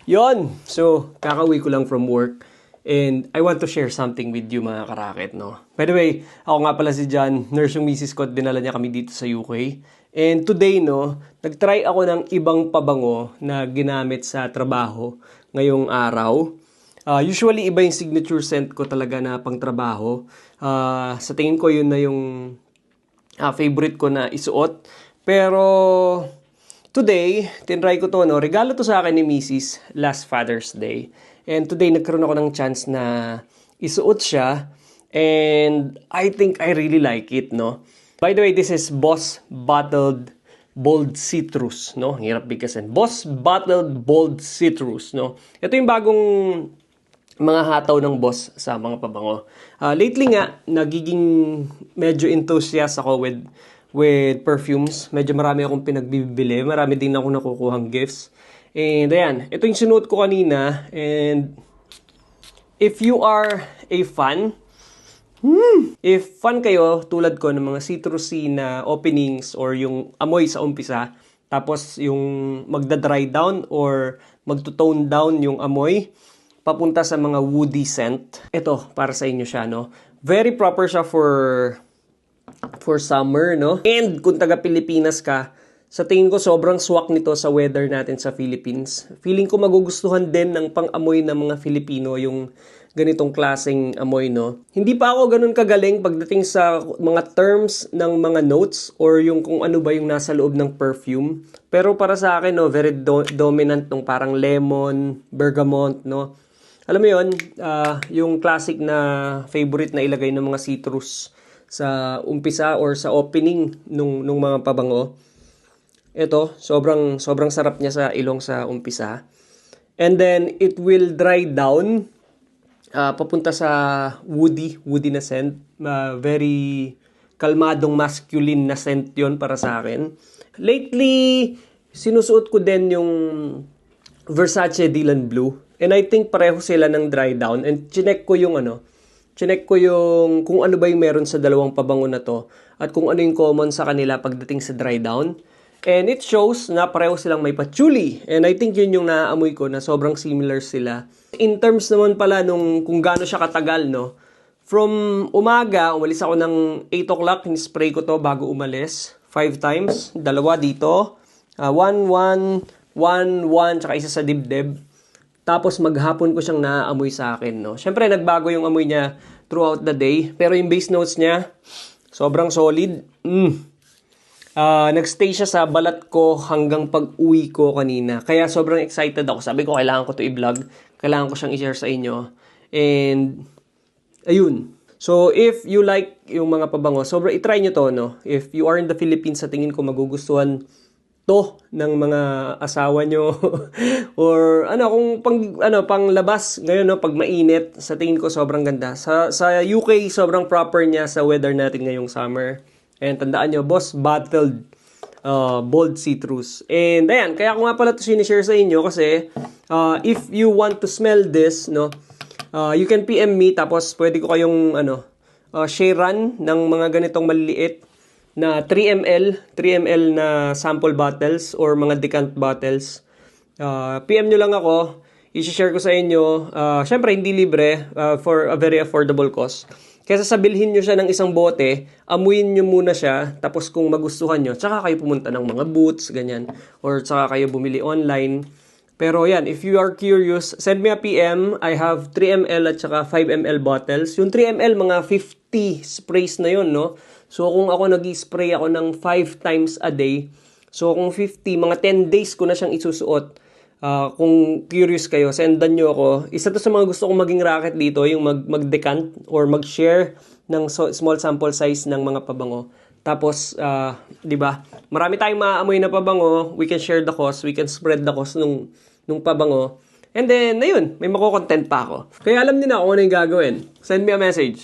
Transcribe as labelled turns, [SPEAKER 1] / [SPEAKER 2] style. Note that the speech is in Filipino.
[SPEAKER 1] Yon. So, kakauwi ko lang from work. And I want to share something with you mga karaket, no? By the way, ako nga pala si John, nurse yung misis ko at dinala niya kami dito sa UK. And today, no, nag-try ako ng ibang pabango na ginamit sa trabaho ngayong araw. Usually, iba yung signature scent ko talaga na pang trabaho. Sa tingin ko, yun na yung favorite ko na isuot. Pero today, tinry ko to, no? Regalo to sa akin ni Mrs. last Father's Day. And today, nagkaroon ako ng chance na isuot siya. And I think I really like it, no? By the way, this is Boss Bottled Bold Citrus, no? Hirap bigkasin. Boss Bottled Bold Citrus, no? Ito yung bagong mga hataw ng boss sa mga pabango. Lately nga, nagiging medyo enthusiast ako with perfumes. Medyo marami akong pinagbibili. Marami din ako nakukuhang gifts. And ayan, ito yung sinuot ko kanina. And if you are a fan, if fan kayo tulad ko ng mga citrusy na openings or yung amoy sa umpisa, tapos yung magda-dry down or magto-tone down yung amoy, papunta sa mga woody scent. Ito, para sa inyo siya, no? Very proper siya for summer, no? And kung taga Pilipinas ka, sa tingin ko sobrang swak nito sa weather natin sa Philippines. Feeling ko magugustuhan din ng pang-amoy ng mga Filipino yung ganitong klaseng amoy, no? Hindi pa ako ganun kagaling pagdating sa mga terms ng mga notes or yung kung ano ba yung nasa loob ng perfume. Pero para sa akin, no, very dominant nung parang lemon, bergamot, no? Alam mo yun, yung classic na favorite na ilagay ng mga citrus sa umpisa or sa opening nung mga pabango. Ito, sobrang sarap niya sa ilong sa umpisa. And then, it will dry down. Papunta sa woody na scent. Very kalmadong masculine na scent yon para sa akin. Lately, sinusuot ko din yung Versace Dylan Blue. And I think pareho sila ng dry down. And chinek ko yung kung ano ba yung meron sa dalawang pabango na to. At kung ano yung common sa kanila pagdating sa dry down. And it shows na pareho silang may patchouli. And I think yun yung naaamoy ko na sobrang similar sila. In terms naman pala nung kung gaano siya katagal, no? From umaga, umalis ako ng 8 o'clock, in-spray ko to bago umalis. 5 times. Dalawa dito. 1, 1, 1, tsaka isa sa dibdib. Tapos maghapon ko siyang naaamoy sa akin, no? Siyempre, nagbago yung amoy niya throughout the day. Pero yung base notes niya, sobrang solid. Nagstay siya sa balat ko hanggang pag-uwi ko kanina. Kaya sobrang excited ako. Sabi ko, kailangan ko to i-vlog. Kailangan ko siyang i-share sa inyo. And, ayun. So, if you like yung mga pabango, sobrang itry nyo to, no? If you are in the Philippines, sa tingin ko magugustuhan to ng mga asawa nyo. Or, kung panglabas ngayon, no? Pag mainit, sa tingin ko sobrang ganda. Sa UK, sobrang proper niya sa weather natin ngayong summer. And tandaan nyo, Boss Bottled Bold Citrus. And ayan, kaya ko nga pala ito sinishare sa inyo kasi if you want to smell this, no, you can PM me tapos pwede ko kayong sharean ng mga ganitong maliliit na 3 ml na sample bottles or mga decant bottles. PM nyo lang ako, i-share ko sa inyo. Syempre, hindi libre for a very affordable cost. Kaya sasabilhin nyo siya ng isang bote, amuyin nyo muna siya, tapos kung magustuhan nyo, tsaka kayo pumunta ng mga booths, ganyan. Or tsaka kayo bumili online. Pero yan, if you are curious, send me a PM. I have 3 ml at tsaka 5 ml bottles. Yung 3 ml, mga 50 sprays na yun, no? So kung ako nag-spray ako ng 5 times a day, so kung 50, mga 10 days ko na siyang isusuot. Kung curious kayo, sendan nyo ako. Isa to sa mga gusto kong maging racket dito, yung mag-decant or mag-share ng small sample size ng mga pabango. Tapos, di ba? Marami tayong maamoy na pabango. We can share the cost. We can spread the cost nung pabango. And then, ayun, may mako-content pa ako. Kaya alam niyo na kung ano yung gagawin. Send me a message.